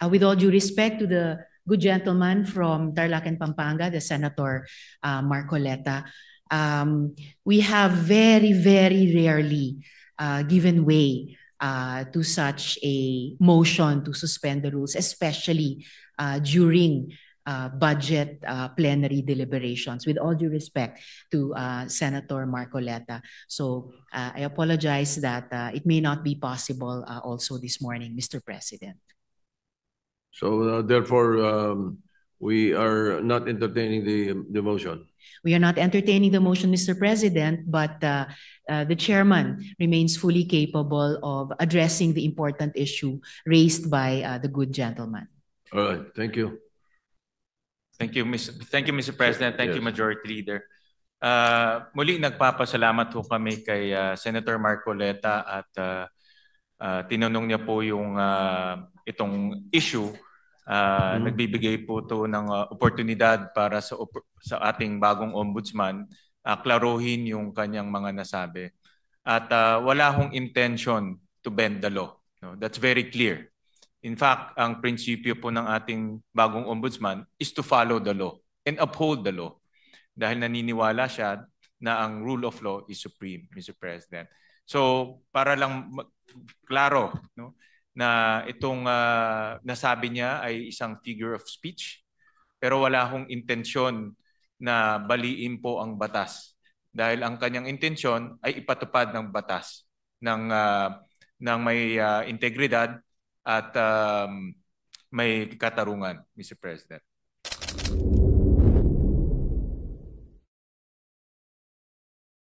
with all due respect to the good gentleman from Tarlac and Pampanga, the Senator Marcoleta, we have very, very rarely given way to such a motion to suspend the rules, especially during budget plenary deliberations, with all due respect to Senator Marcoleta. So I apologize that it may not be possible also this morning, Mr. President. So therefore, we are not entertaining the motion. We are not entertaining the motion, Mr. President, but the chairman remains fully capable of addressing the important issue raised by the good gentleman. All right, thank you. Thank you, Mr. President. Thank you, Majority Leader. Muli nagpapasalamat po kami kay Senator Marcoleta at tinanong niya po yung itong issue. Nagbibigay po to ng oportunidad para sa ating bagong ombudsman klaruhin yung kanyang mga nasabi. At wala hong intention to bend the law. No? That's very clear. In fact, ang prinsipyo po ng ating bagong ombudsman is to follow the law and uphold the law. Dahil naniniwala siya na ang rule of law is supreme, Mr. President. So, para lang klaro, no, na itong nasabi niya ay isang figure of speech, pero wala hong intensyon na baliin po ang batas. Dahil ang kanyang intensyon ay ipatupad ng batas ng may integridad at may katarungan, Mr. President.